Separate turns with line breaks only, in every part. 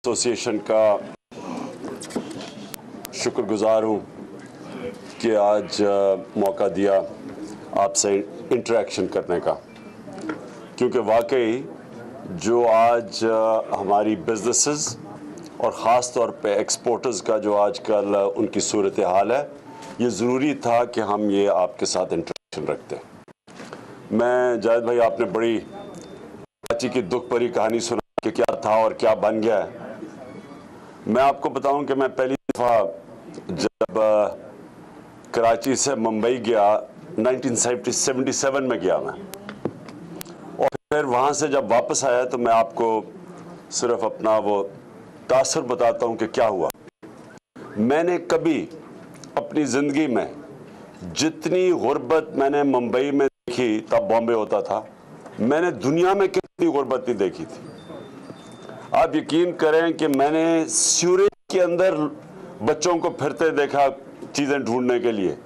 Association का शुक्रगुजार हूँ कि आज मौका दिया आपसे इंटरेक्शन करने का, क्योंकि वाकई जो आज हमारी बिजनेसेस और ख़ास तौर पे एक्सपोर्टर्स का जो आजकल उनकी सूरत हाल है, ये ज़रूरी था कि हम ये आपके साथ इंटरेक्शन रखते। मैं जावेद भाई, आपने बड़ी कराची की दुख भरी कहानी सुना कि क्या था और क्या बन गया है। मैं आपको बताऊं कि मैं पहली दफ़ा जब कराची से मुंबई गया 1977 में गया मैं, और फिर वहाँ से जब वापस आया तो मैं आपको सिर्फ अपना वो तासुर बताता हूँ कि क्या हुआ। मैंने कभी अपनी ज़िंदगी में जितनी गुर्बत मैंने मुंबई में देखी, तब बॉम्बे होता था, मैंने दुनिया में कितनी गुर्बत नहीं देखी थी। आप यकीन करें कि मैंने सीवरेज के अंदर बच्चों को फिरते देखा चीज़ें ढूंढने के लिए।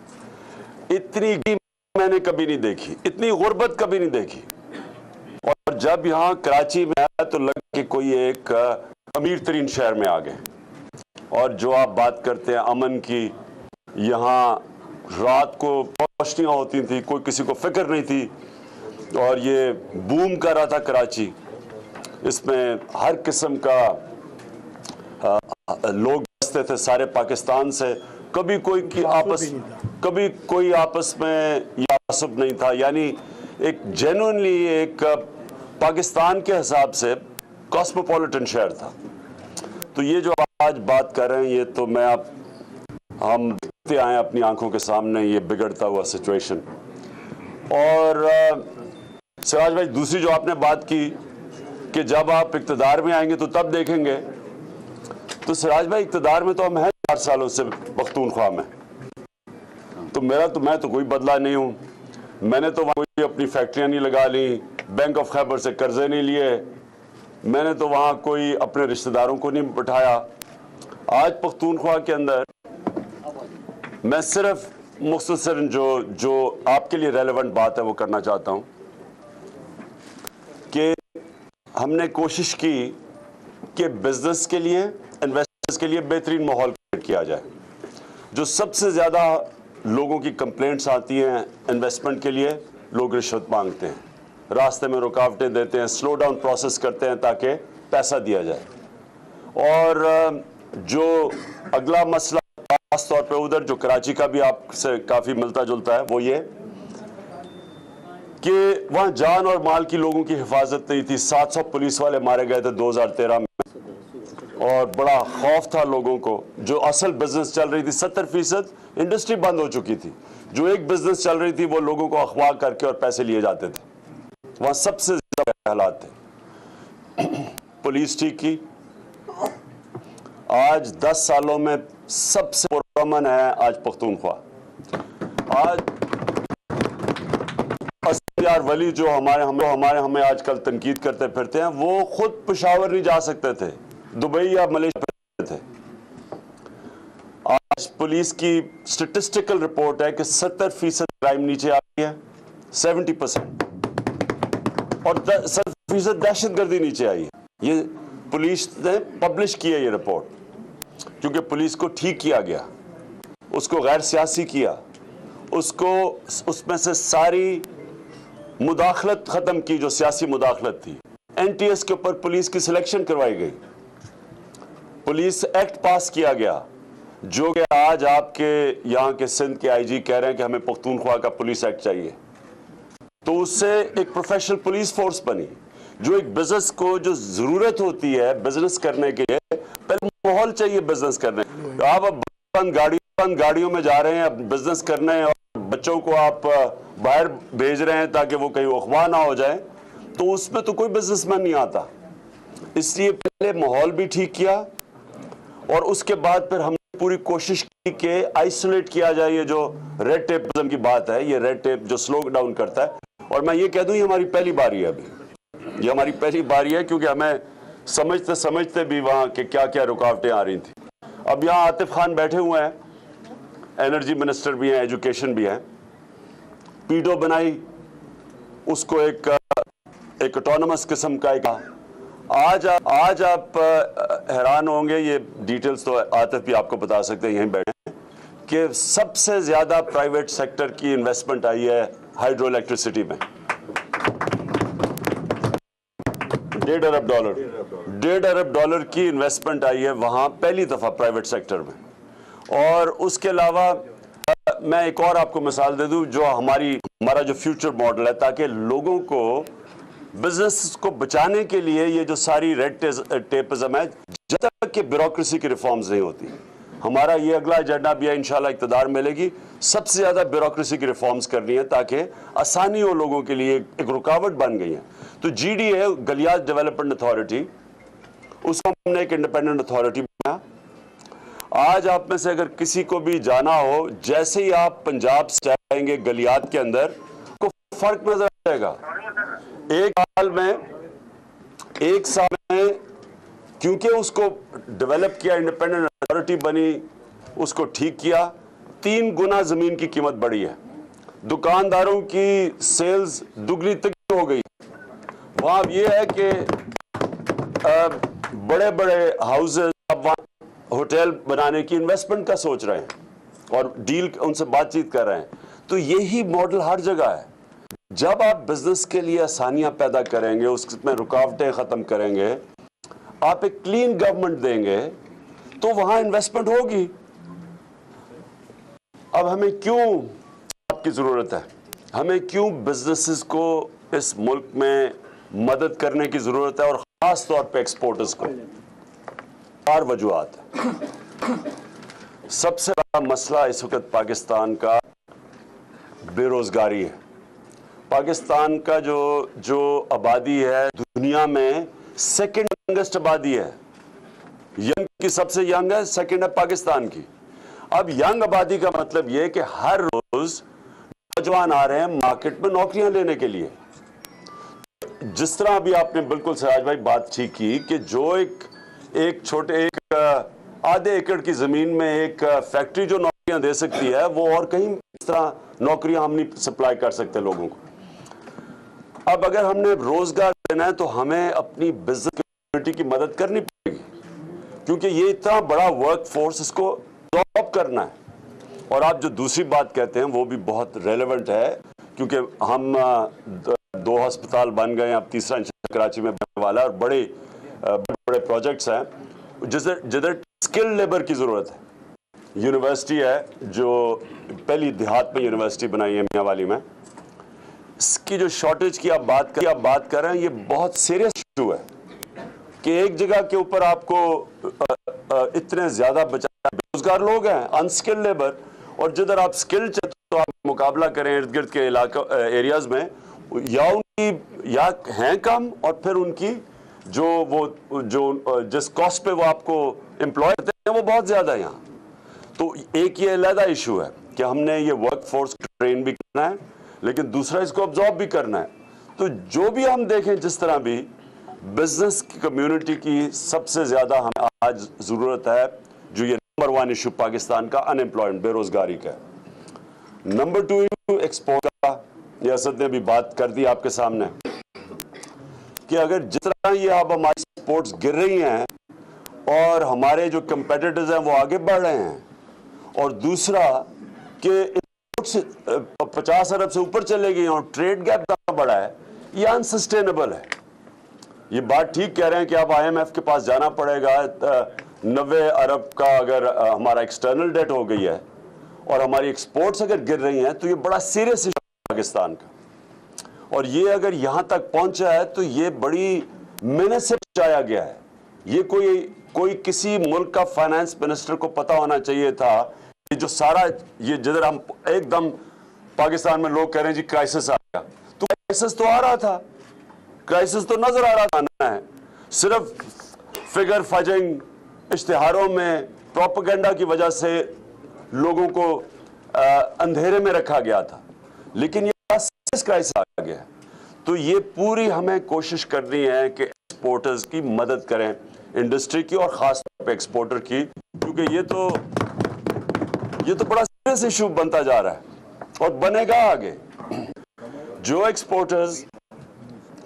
इतनी मैंने कभी नहीं देखी, इतनी गुर्बत कभी नहीं देखी। और जब यहाँ कराची में आया तो लगा कि कोई एक अमीर तरीन शहर में आ गए। और जो आप बात करते हैं अमन की, यहाँ रात को रोशनियाँ होती थी, कोई किसी को फिक्र नहीं थी, और ये बूम कर रहा था कराची। इसमें हर किस्म का लोग बसते थे सारे पाकिस्तान से। कभी कोई आपस में यासुब नहीं था, यानी एक जेन्युइनली एक पाकिस्तान के हिसाब से कॉस्मोपॉलिटन शहर था। तो ये जो आज बात कर रहे हैं, ये तो हम देखते आए अपनी आंखों के सामने ये बिगड़ता हुआ सिचुएशन। और सिराज भाई, दूसरी जो आपने बात की कि जब आप इक़्तिदार में आएंगे तो तब देखेंगे, तो सिराज भाई इक़्तिदार में तो हम हैं 4 सालों से पख्तूनख्वा में। तो मैं तो कोई बदला नहीं हूँ। मैंने तो वहाँ कोई अपनी फैक्ट्रियाँ नहीं लगा ली, बैंक ऑफ खैबर से कर्जे नहीं लिए, मैंने तो वहाँ कोई अपने रिश्तेदारों को नहीं बिठाया। आज पख्तूनख्वा के अंदर मैं सिर्फ मुख्तसरन जो आपके लिए रेलेवेंट बात है वो करना चाहता हूँ कि हमने कोशिश की कि बिजनेस के लिए, इन्वेस्टर्स के लिए बेहतरीन माहौल क्रिएट किया जाए। जो सबसे ज़्यादा लोगों की कंप्लेंट्स आती हैं इन्वेस्टमेंट के लिए, लोग रिश्वत मांगते हैं, रास्ते में रुकावटें देते हैं, स्लो डाउन प्रोसेस करते हैं ताकि पैसा दिया जाए। और जो अगला मसला खास तौर पे उधर जो कराची का भी आपसे काफ़ी मिलता जुलता है, वो ये कि वहाँ जान और माल की लोगों की हिफाजत नहीं थी। 700 पुलिस वाले मारे गए थे 2013 में, और बड़ा खौफ था लोगों को। जो असल बिजनेस चल रही थी, 70% इंडस्ट्री बंद हो चुकी थी। जो एक बिजनेस चल रही थी वो लोगों को अगवा करके और पैसे लिए जाते थे। वहाँ सबसे ज़्यादा हालात थे। पुलिस ठीक की। आज 10 सालों में सबसे पुरअमन है आज पख्तूनख्वा। आज यार वली जो हमें आजकल तनकीद करते फिरते हैं, वो खुद पेशावर नहीं जा सकते थे, दुबई या मलेशिया थे। आज पुलिस की स्टेटिस्टिकल रिपोर्ट है कि 70% क्राइम नीचे आ गई है, 70%, और 70% दहशतगर्दी नीचे आई है। ये पुलिस ने पब्लिश की है ये रिपोर्ट, क्योंकि पुलिस को ठीक किया गया, उसको गैर सियासी किया, उसमें से सारी मुदाखलत ख़त्म की जो सियासी मुदाखलत थी। NTS के ऊपर पुलिस की सिलेक्शन करवाई गई, पुलिस एक्ट पास किया गया, जो कि आज आपके यहाँ के सिंध के IG कह रहे हैं कि हमें पख्तूनख्वा का पुलिस एक्ट चाहिए। तो उससे एक प्रोफेशनल पुलिस फोर्स बनी, जो एक बिजनेस को जो ज़रूरत होती है बिजनेस करने के लिए, पहले माहौल चाहिए बिजनेस करने। तो आप अब बंद गाड़ियों में जा रहे हैं बिजनेस करने, और बच्चों को आप बाहर भेज रहे हैं ताकि वो कहीं अखबार ना हो जाए, तो उसमें तो कोई बिजनेसमैन नहीं आता। इसलिए पहले माहौल भी ठीक किया, और उसके बाद फिर हमने पूरी कोशिश की कि आइसोलेट किया जाए। ये जो रेड टेपिज्म की बात है, ये रेड टेप जो स्लो डाउन करता है। और मैं ये कह दूं, ये हमारी पहली बारी है, अभी ये हमारी पहली बारी है, क्योंकि हमें समझते समझते भी वहाँ के क्या क्या रुकावटें आ रही थी। अब यहाँ आतिफ खान बैठे हुए हैं, एनर्जी मिनिस्टर भी हैं, एजुकेशन भी हैं। पीडो बनाई, उसको एक ऑटोनमस किस्म का एक آج آپ حیران ہوں گے، یہ ڈیٹیلز تو عاطف بھی آپ کو بتا سکتے ہیں یہیں بیٹھے ہیں، کہ سب سے زیادہ پرائیویٹ سیکٹر کی انویسٹمنٹ آئی ہے ہائیڈرو الیکٹریسٹی میں، $1.5 ارب کی انویسٹمنٹ آئی ہے وہاں پہلی دفعہ پرائیویٹ سیکٹر میں۔ اور اس کے علاوہ میں ایک اور آپ کو مثال دے دوں، جو ہمارا جو فیوچر ماڈل ہے، تاکہ لوگوں کو بزنس کو بچانے کے لیے یہ جو ساری ریڈ ٹیپزم ہے، جب تک کہ بیوروکریسی کی ریفارمز نہیں ہوتی، ہمارا یہ اگلا ایجنڈا بھی ہے، انشاءاللہ اقتدار ملے گی، سب سے زیادہ بیوروکریسی کی ریفارمز کرنی ہے تاکہ آسانی ہو لوگوں کے لیے، ایک رکاوٹ بن گئی ہے۔ تو جی ڈی ہے گلیات ڈیولپمنٹ اتھارٹی، اس کو ہم نے ایک انڈیپینڈنٹ اتھارٹی بنایا۔ آج آپ میں سے اگر کسی کو بھی جانا ہو، جیسے ہی آپ پنجاب سے جائیں گے گلیات کے اندر، کو فرق نظر آ جائے گا۔ ایک سال میں کیونکہ اس کو ڈیولپ کیا، انڈیپینڈنٹ اتھارٹی بنی، اس کو ٹھیک کیا، 3 گنا زمین کی قیمت بڑھی ہے، دکانداروں کی سیلز دگنی تگنی ہو گئی۔ وہاں اب یہ ہے کہ بڑے بڑے ہاؤسز اب وہاں ہوٹل بنانے کی انویسٹمنٹ کا سوچ رہے ہیں اور ڈیل ان سے بات چیت کر رہے ہیں۔ تو یہی ماڈل ہر جگہ ہے۔ جب آپ بزنس کے لیے آسانیاں پیدا کریں گے، اس میں رکاوٹیں ختم کریں گے، آپ ایک کلین گورنمنٹ دیں گے، تو وہاں انویسٹمنٹ ہوگی۔ اب ہمیں کیوں آپ کی ضرورت ہے، ہمیں کیوں بزنسز کو اس ملک میں مدد کرنے کی ضرورت ہے، اور خاص طور پہ ایکسپورٹرز کو؟ 4 وجوہات ہیں۔ سب سے بڑا مسئلہ اس وقت پاکستان کا بے روزگاری ہے۔ پاکستان کا جو آبادی ہے دنیا میں سیکنڈ ینگسٹ آبادی ہے، ینگ کی سب سے ینگ ہے، سیکنڈ ہے پاکستان کی۔ اب ینگ آبادی کا مطلب یہ کہ ہر روز نوجوان آ رہے ہیں مارکیٹ میں نوکریاں لینے کے لیے۔ جس طرح ابھی آپ نے بالکل سراج بھائی بات ٹھیک کی کہ جو ایک آدھے ایکڑ کی زمین میں ایک فیکٹری جو نوکریاں دے سکتی ہے، وہ اور کہیں اس طرح نوکریاں ہم نہیں سپلائی کر سکتے لوگوں کو۔ اب اگر ہم نے روزگار دینا ہے تو ہمیں اپنی بزنس کمیونٹی کی مدد کرنی پڑے گی، کیونکہ یہ اتنا بڑا ورک فورس، اس کو ڈراپ کرنا ہے۔ اور آپ جو دوسری بات کہتے ہیں وہ بھی بہت ریلیونٹ ہے، کیونکہ ہم 2 ہسپتال بن گئے ہیں، اب تیسرا انشاءاللہ کراچی میں بننے والا ہے، اور بڑے بڑے پروجیکٹس ہیں جدھر اسکل لیبر کی ضرورت ہے۔ یونیورسٹی ہے جو پہلی دیہات میں یونیورسٹی بنائی ہے میاں والی میں، اس کی جو شارٹیج کی آپ بات کر رہے ہیں، یہ بہت سیریس ایشو ہے کہ ایک جگہ کے اوپر آپ کو اتنے زیادہ بے روزگار لوگ ہیں، انسکل لیبر، اور جدھر آپ اسکل چاہتے تو آپ مقابلہ کریں ارد گرد کے ایریاز میں، یا ہیں کم، اور پھر ان کی جس کاسٹ پہ وہ آپ کو امپلوائے کرتے ہیں وہ بہت زیادہ ہے یہاں۔ تو ایک یہ علیحدہ ایشو ہے کہ ہم نے یہ ورک فورس ٹرین بھی کرنا ہے، لیکن دوسرا اس کو ابزارب بھی کرنا ہے۔ تو جو بھی ہم دیکھیں، جس طرح بھی بزنس کی کمیونٹی کی سب سے زیادہ ہمیں آج ضرورت ہے، جو یہ نمبر 1 ایشو پاکستان کا ان امپلائمنٹ، بے روزگاری کا ہے۔ نمبر 2 ایشو ایکسپورٹ کا، ریاست نے بھی بات کر دی آپ کے سامنے، کہ اگر جس طرح یہ اب ہماری سپورٹس گر رہی ہیں اور ہمارے جو کمپیٹیٹرز ہیں وہ آگے بڑھ رہے ہیں، اور دوسرا کہ 50 ارب سے اوپر چلے گئی اور ٹریڈ گیپ اتنا بڑا ہے، یہ انسسٹینیبل ہے۔ یہ بات ٹھیک کہہ رہے ہیں کہ اب IMF کے پاس جانا پڑے گا، 90 ارب کا اگر ہمارا ایکسٹرنل ڈیٹ ہو گئی ہے اور ہماری ایکسپورٹس اگر گر رہی ہیں، تو یہ بڑا سیریس ایشو ہے پاکستان کا، اور یہ اگر یہاں تک پہنچا ہے تو یہ بڑی محنت سے پہنچایا گیا ہے۔ یہ کوئی کسی ملک کا فائنانس منسٹر کو پتا ہونا چاہیے تھا کہ جو سارا یہ جدھر ہم ایک دم پاکستان میں لوگ کہہ رہے ہیں جی کرائسس آ گیا، تو کرائسس تو آ رہا تھا، کرائسس تو نظر آ رہا تھا، صرف فگر فجنگ اشتہاروں میں پروپیگنڈا کی وجہ سے لوگوں کو اندھیرے میں رکھا گیا تھا، لیکن یہ کرائسس آ گیا ہے۔ تو یہ پوری ہمیں کوشش کرنی ہے کہ ایکسپورٹرز کی مدد کریں، انڈسٹری کی اور خاص طور پہ ایکسپورٹر کی، کیونکہ یہ تو بڑا سیریس ایشو بنتا جا رہا ہے اور بنے گا آگے۔ جو ایکسپورٹرز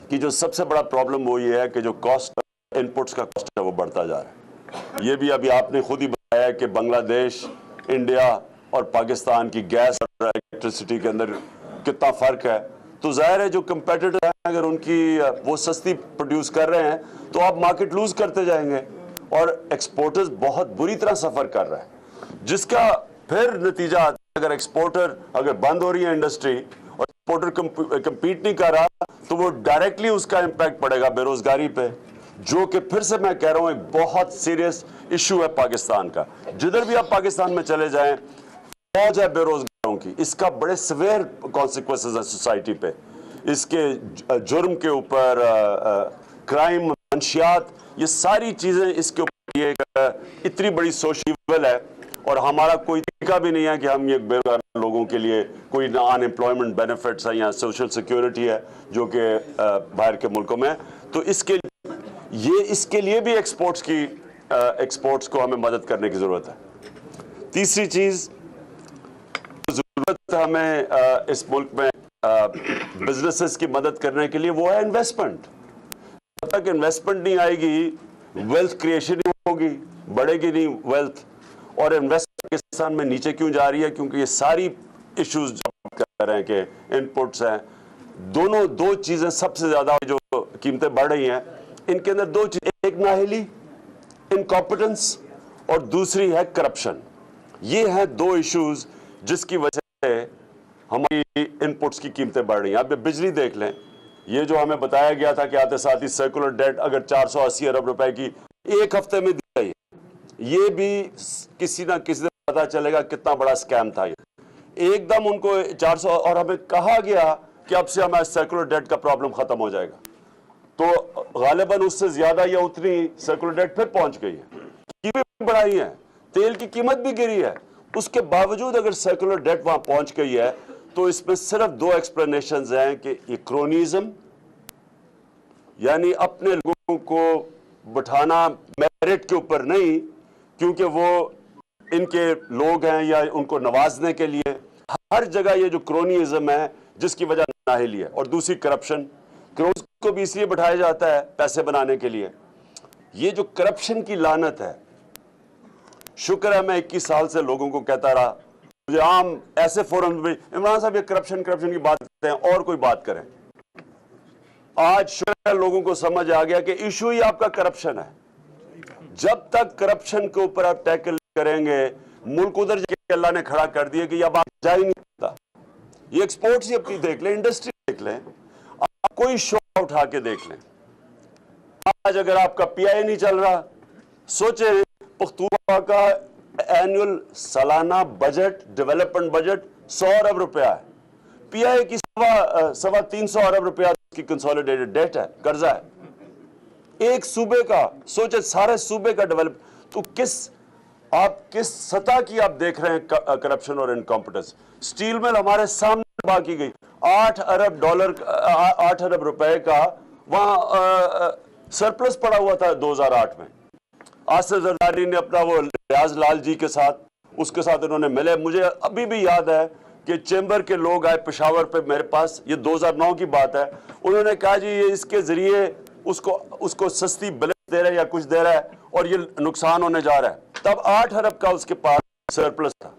کی جو سب سے بڑا پرابلم وہ یہ ہے کہ جو کاسٹ इनपुट्स का कॉस्ट है वो बढ़ता जा रहा है। ये भी अभी आपने खुद ही बताया कि बांग्लादेश, इंडिया और पाकिस्तान की गैस और इलेक्ट्रिसिटी के अंदर कितना फ़र्क है। तो ज़ाहिर है जो कंपेटिटर हैं अगर उनकी वो सस्ती प्रोड्यूस कर रहे हैं तो आप मार्केट लूज़ करते जाएंगे और एक्सपोर्टर्स बहुत बुरी तरह सफ़र कर रहा है, जिसका फिर नतीजा अगर एक्सपोर्टर अगर बंद हो रही है इंडस्ट्री और एक्सपोर्टर कम्पीट नहीं कर रहा तो वो डायरेक्टली उसका इम्पैक्ट पड़ेगा बेरोजगारी पे, जो कि फिर से मैं कह रहा हूँ एक बहुत सीरियस इशू है पाकिस्तान का। जिधर भी आप पाकिस्तान में चले जाएं फौज है बेरोजगारों की, इसका बड़े सवेयर कॉन्सिक्वेंसेस है सोसाइटी पे, इसके जुर्म के ऊपर क्राइम, मंशियात, ये सारी चीज़ें इसके ऊपर ये इतनी बड़ी सोशल है और हमारा कोई तरीका भी नहीं है कि हम ये बेरोजगार लोगों के लिए कोई ना अनएम्प्लॉयमेंट बेनिफिट्स है या सोशल सिक्योरिटी है जो कि बाहर के मुल्कों में। तो इसके लिए भी एक्सपोर्ट्स को हमें मदद करने की ज़रूरत है। तीसरी चीज़ ज़रूरत हमें इस मुल्क में बिजनेसेस की मदद करने के लिए वो है इन्वेस्टमेंट। जब तक इन्वेस्टमेंट नहीं आएगी वेल्थ क्रिएशन नहीं होगी, बढ़ेगी नहीं वेल्थ। और इन्वेस्टमेंट पाकिस्तान में नीचे क्यों जा रही है? क्योंकि ये सारी इश्यूज जो कर रहे हैं कि इनपुट्स हैं, दो चीज़ें सबसे ज़्यादा जो कीमतें बढ़ रही हैं, इनके अंदर दो चीज़, एक नाहिली इनकॉम्पिटेंस और दूसरी है करप्शन। ये हैं दो इश्यूज जिसकी वजह से हमारी इनपुट्स की कीमतें बढ़ रही हैं। आप बिजली देख लें, ये जो हमें बताया गया था कि आते साथ ही सर्कुलर डेट अगर 480 अरब रुपए की एक हफ्ते में दी गई, ये भी किसी ना किसी दिन पता चलेगा कितना बड़ा स्कैम था। एकदम उनको 400 और हमें कहा गया कि अब से हमारा सर्कुलर डेट का प्रॉब्लम खत्म हो जाएगा, तो गालिबन उससे ज्यादा या उतनी सर्कुलर डेट फिर पहुंच गई है, कीमतें बढ़ाई हैं, तेल की कीमत भी गिरी है। उसके बावजूद अगर सर्कुलर डेट वहां पहुंच गई है तो इसमें सिर्फ दो एक्सप्लेनेशंस हैं कि ये क्रोनिज्म यानी अपने लोगों को बिठाना मेरिट के ऊपर नहीं क्योंकि वो इनके लोग हैं या उनको नवाजने के लिए, हर जगह ये जो क्रोनिज्म है जिसकी वजह नाहिली है। और दूसरी करप्शन को भी इसलिए बिठाया जाता है पैसे बनाने के लिए। ये जो करप्शन की लानत है, शुक्र है मैं 21 साल से लोगों को कहता रहा, मुझे आम ऐसे फोरम में इमरान साहब ये करप्शन की बात करते हैं और कोई बात करें, आज शुक्र है लोगों को समझ आ गया कि इशू ही आपका करप्शन है। जब तक करप्शन के ऊपर आप टैकल करेंगे, मुल्क उधर जाके अल्लाह ने खड़ा कर दिया कि अब आप जा ही नहीं सकता। ये एक्सपोर्ट्स ही अपनी देख लें, इंडस्ट्री देख लें, आप कोई शो उठा के देख लें। आज अगर आपका पीआई नहीं चल रहा, सोचे पख्तूनख्वा का एनुअल सालाना बजट, डेवलपमेंट बजट 100 अरब रुपया है, पीआई की सवा 300 अरब रुपया की कंसोलिडेटेड डेट है, कर्जा है एक सूबे का। सोचे सारे सूबे का डेवलप, तो आप किस सतह की आप देख रहे हैं करप्शन और इनकॉम्पिटेंस। स्टील मिल हमारे सामने बाकी गई, 8 अरब रुपए का वहां सरप्लस पड़ा हुआ था 2008 में। आसिफ जरदारी ने अपना वो रियाज लाल जी के साथ, उसके साथ उन्होंने मिले। मुझे अभी भी याद है कि चेंबर के लोग आए पेशावर पे मेरे पास, ये 2009 की बात है। उन्होंने कहा जी ये इसके जरिए उसको सस्ती बिल दे रहा है या कुछ दे रहा है और ये नुकसान होने जा रहा है। तब 8 अरब का उसके पास सरप्लस था।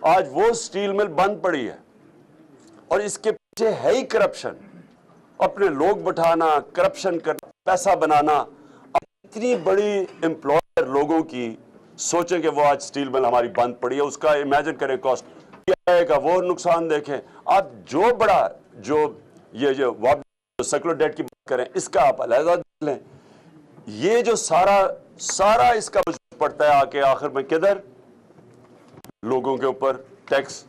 आज वो स्टील मिल बंद पड़ी है और इसके पीछे है ही करप्शन, अपने लोग बिठाना, करप्शन करना, पैसा बनाना। इतनी बड़ी एम्प्लॉयर लोगों की, सोचें कि वो आज स्टील मिल हमारी बंद पड़ी है, उसका इमेजिन करें कॉस्ट का, वो नुकसान देखें आप। जो बड़ा जो सर्कुलर डेट की बात करें, इसका आप अलग लें। ये जो सारा इसका पड़ता है आके आखिर में किधर? लोगों के ऊपर टैक्स,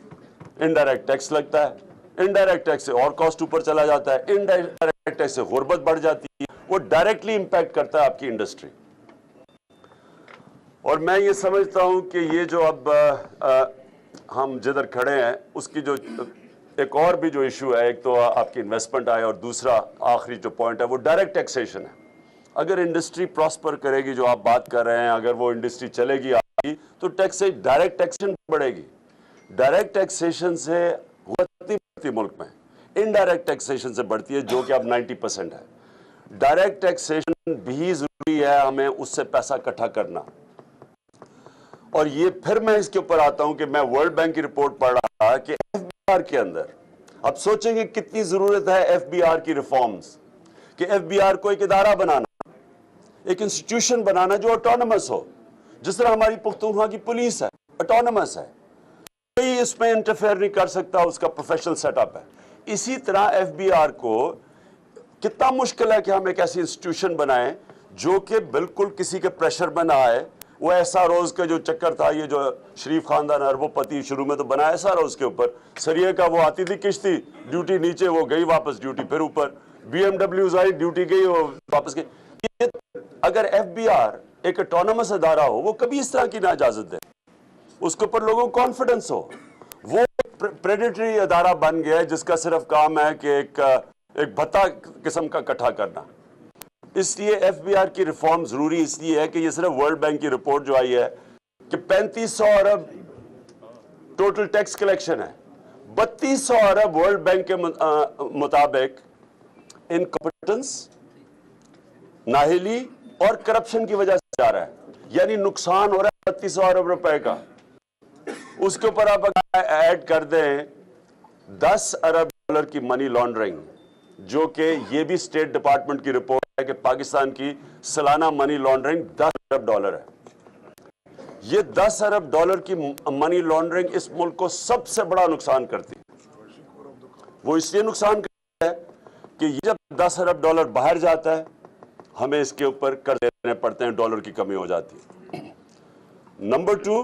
इनडायरेक्ट टैक्स लगता है, इनडायरेक्ट टैक्स से और कॉस्ट ऊपर चला जाता है, इनडायरेक्ट टैक्स से गुर्बत बढ़ जाती है, वो डायरेक्टली इंपैक्ट करता है आपकी इंडस्ट्री। और मैं ये समझता हूं कि ये जो अब हम जिधर खड़े हैं उसकी जो एक और भी जो इशू है, एक तो आपकी इन्वेस्टमेंट आए और दूसरा आखिरी जो पॉइंट है वो डायरेक्ट टैक्सेशन है। अगर इंडस्ट्री प्रॉस्पर करेगी, जो आप बात कर रहे हैं, अगर वो इंडस्ट्री चलेगी आगे तो डायरेक्ट टैक्सेशन बढ़ेगी। डायरेक्ट टैक्सेशन से बढ़ती मुल्क में, इनडायरेक्ट टैक्सेशन से बढ़ती है जो कि अब 90% है। डायरेक्ट टैक्सेशन भी जरूरी है, हमें उससे पैसा इकट्ठा करना। और ये फिर मैं इसके ऊपर आता हूं कि मैं वर्ल्ड बैंक की रिपोर्ट पढ़ रहा कि एफबीआर के अंदर, अब सोचेंगे कितनी जरूरत है एफबीआर की रिफॉर्म्स, कि एफबीआर को एक इदारा बनाना, एक इंस्टीट्यूशन बनाना जो ऑटोनमस हो, जिस तरह हमारी पुख्तूनख्वा की पुलिस है, ऑटोनमस है, कोई इसमें इंटरफेयर नहीं कर सकता, उसका प्रोफेशनल सेटअप है। इसी तरह एफबीआर को कितना मुश्किल है कि हम एक ऐसी इंस्टीट्यूशन बनाएं जो कि बिल्कुल किसी के प्रेशर में ना आए। वो ऐसा रोज का जो चक्कर था, ये जो शरीफ खानदान अरबोपति शुरू में तो बना ऐसा रोज के ऊपर, सरिये का वो आती थी किश्ती, ड्यूटी नीचे, वो गई वापस ड्यूटी फिर ऊपर, बीएमडब्ल्यूज आई, ड्यूटी गई, वो वापस गई। ये अगर एफबीआर एक ऑटोनमस अदारा हो, वो कभी इस तरह की ना इजाजत दे, उसके ऊपर लोगों को कॉन्फिडेंस हो। वो प्रेडेटरी अदारा बन गया है जिसका सिर्फ काम है कि एक भत्ता किस्म का इकट्ठा करना। इसलिए एफबीआर की रिफॉर्म जरूरी इसलिए है कि ये सिर्फ वर्ल्ड बैंक की रिपोर्ट जो आई है कि 3500 अरब टोटल टैक्स कलेक्शन है, 3200 अरब वर्ल्ड बैंक के मुताबिक इनकॉम्पिटेंस, नाहिली और करप्शन की वजह से जा रहा है, यानी नुकसान हो रहा है 3200 अरब रुपए का। उसके ऊपर आप ऐड कर दें 10 अरब डॉलर की मनी लॉन्ड्रिंग, जो कि ये भी स्टेट डिपार्टमेंट की रिपोर्ट है कि पाकिस्तान की सालाना मनी लॉन्ड्रिंग 10 अरब डॉलर है। ये 10 अरब डॉलर की मनी लॉन्ड्रिंग इस मुल्क को सबसे बड़ा नुकसान करती है। वो इसलिए नुकसान करती है कि ये जब 10 अरब डॉलर बाहर जाता है, हमें इसके ऊपर कर देने पड़ते हैं, डॉलर की कमी हो जाती है। नंबर 2,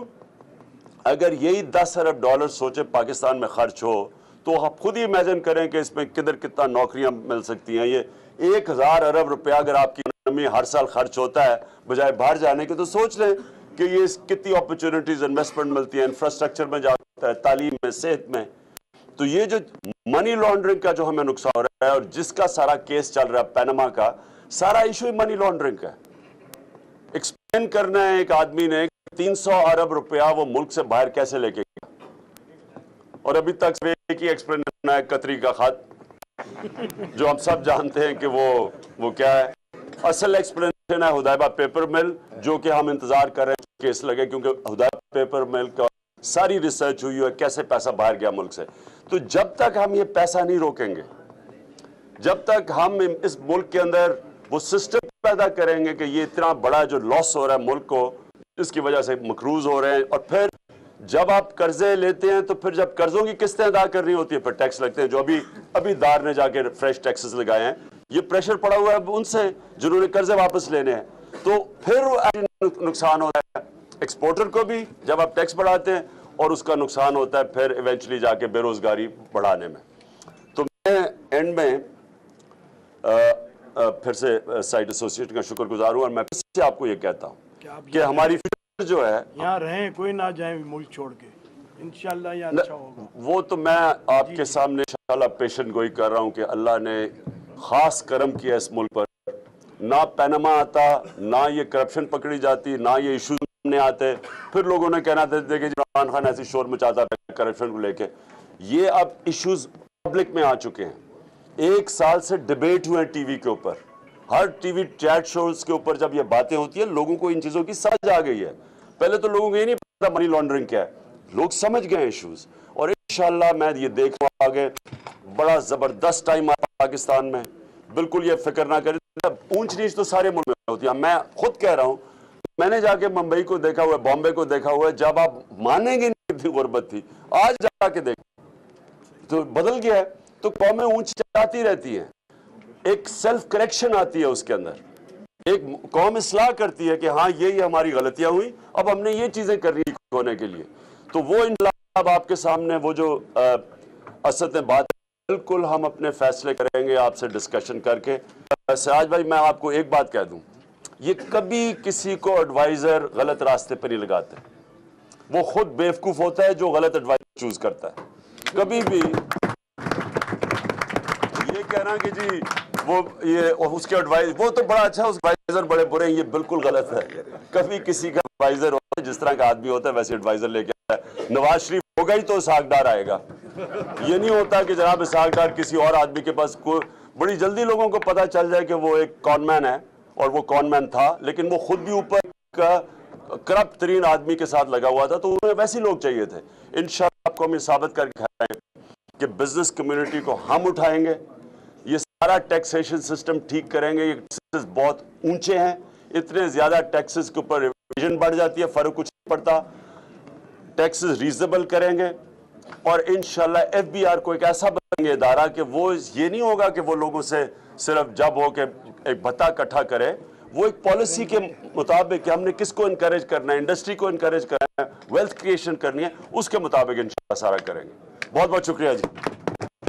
अगर यही 10 अरब डॉलर सोचे पाकिस्तान में खर्च हो, तो आप खुद ही इमेजिन करें कि इसमें कितना नौकरियां मिल सकती हैं। ये 1000 अरब रुपया अगर आपकी इकोनॉमी हर साल खर्च होता है बजाय बाहर जाने के, तो सोच लें कि ये कितनी अपॉर्चुनिटीज इन्वेस्टमेंट मिलती है, इंफ्रास्ट्रक्चर में जाता है, तालीम में, सेहत में। तो ये जो मनी लॉन्ड्रिंग का जो हमें नुकसान हो रहा है, और जिसका सारा केस चल रहा है पैनामा का, सारा इशू ही मनी लॉन्ड्रिंग का। एक्सप्लेन करना है एक आदमी ने 300 अरब रुपया वो मुल्क से बाहर कैसे लेके गया, और अभी तक एक ही एक्सप्लेनेशन है, कतरी का खत, जो हम सब जानते हैं कि वो क्या है। असल एक्सप्लेनेशन है हुदैबा पेपर मिल, जो कि हम इंतजार कर रहे हैं केस लगे, क्योंकि हुदैबा पेपर मिल का सारी रिसर्च हुई है कैसे पैसा बाहर गया मुल्क से। तो जब तक हम ये पैसा नहीं रोकेंगे, जब तक हम इस मुल्क के अंदर वो सिस्टम पैदा करेंगे कि ये इतना बड़ा जो लॉस हो रहा है मुल्क को, इसकी वजह से मकरूज हो रहे हैं, और फिर जब आप कर्जे लेते हैं तो फिर जब कर्जों की किस्तें अदा करनी होती है, फिर टैक्स लगते हैं, जो अभी दार ने जाके फ्रेश टैक्सेस लगाए हैं। ये प्रेशर पड़ा हुआ है उनसे जिन्होंने कर्जे वापस लेने हैं, तो फिर नुकसान होता है एक्सपोर्टर को भी जब आप टैक्स बढ़ाते हैं, और उसका नुकसान होता है फिर इवेंचुअली जाके बेरोजगारी बढ़ाने में। तो मैं एंड में फिर से साइट एसोसिएशन का शुक्रगुजार हूँ, और मैं फिर से आपको ये कहता हूँ कि हमारी फ्यूचर जो है,
यहाँ रहें, कोई ना जाए मुल्क छोड़ के, इंशाल्लाह ये अच्छा होगा।
वो तो मैं आपके सामने इंशाल्लाह पेशन गोई कर रहा हूँ कि अल्लाह ने खास करम किया इस मुल्क पर। ना पैनामा आता, ना ये करप्शन पकड़ी जाती, ना ये इशू सामने आते, फिर लोगों ने कहना था कि इमरान खान ऐसी शोर मचाता है करप्शन को लेके। ये अब इश्यूज पब्लिक में आ चुके हैं। 1 साल से डिबेट हुए हैं टीवी के ऊपर, हर टीवी चैट शोज के ऊपर जब ये बातें होती है, लोगों को इन चीजों की समझ आ गई है। पहले तो लोगों को ये नहीं पता मनी लॉन्ड्रिंग क्या है, लोग समझ गए इश्यूज। और इंशाल्लाह मैं ये देख रहा हूं आगे बड़ा जबरदस्त टाइम आ पाकिस्तान में। बिल्कुल ये फिक्र ना करें, ऊंच नीच तो सारे मुल्क में होती है। मैं खुद कह रहा हूं, मैंने जाके मुंबई को देखा हुआ है, बॉम्बे को देखा हुआ है, जब आप मानेंगे नहीं कितनी गुर्बत थी, आज जाके देख तो बदल गया है। तो कौमें ऊंच जाती रहती हैं, एक सेल्फ करेक्शन आती है उसके अंदर, एक कौम इस्लाह करती है कि हाँ ये हमारी गलतियां हुई, अब हमने ये चीजें करनी होने के लिए। तो वो इंशाल्लाह अब आपके सामने वो जो असद में बात, बिल्कुल हम अपने फैसले करेंगे आपसे डिस्कशन करके। सिराज भाई, मैं आपको एक बात कह दूं, ये कभी किसी को एडवाइजर गलत रास्ते पर नहीं लगाते, वो खुद बेवकूफ होता है जो गलत एडवाइजर चूज करता है। कभी भी ये कहना कि जी वो ये उसके एडवाइजर वो तो बड़ा अच्छा, उसके एडवाइजर बड़े बुरे हैं, ये बिल्कुल गलत है। कभी किसी का एडवाइजर होता है, जिस तरह का आदमी होता है वैसे एडवाइजर लेके आता है। नवाज शरीफ होगा ही तो इसहाक डार आएगा, ये नहीं होता कि जनाब इसहाक डार किसी और आदमी के पास बड़ी जल्दी लोगों को पता चल जाए कि वो एक कॉनमैन है और वो कॉनमैन था, लेकिन वो खुद भी ऊपर का करप्ट तरीन आदमी के साथ लगा हुआ था, तो उन्हें वैसे लोग चाहिए थे। इंशाल्लाह आपको हम ये साबित करके दिखाएंगे कि बिजनेस कम्युनिटी को हम उठाएंगे, ये सारा टैक्सेशन सिस्टम ठीक करेंगे। ये टैक्सेस बहुत ऊंचे हैं, इतने ज्यादा टैक्सेस के ऊपर रिविजन बढ़ जाती है, फर्क कुछ नहीं पड़ता। टैक्सेस रीजनेबल करेंगे और इंशाल्लाह एफबीआर को एक ऐसा बनाएंगे इदारा कि वो ये नहीं होगा कि वो लोगों से सिर्फ जब हो के एक भत्ता इकट्ठा करे, वो एक पॉलिसी के मुताबिक कि हमने किसको इनकरेज करना है, इंडस्ट्री को इनकरेज करना है, वेल्थ क्रिएशन करनी है, उसके मुताबिक इंशाल्लाह सारा करेंगे। बहुत बहुत शुक्रिया जी।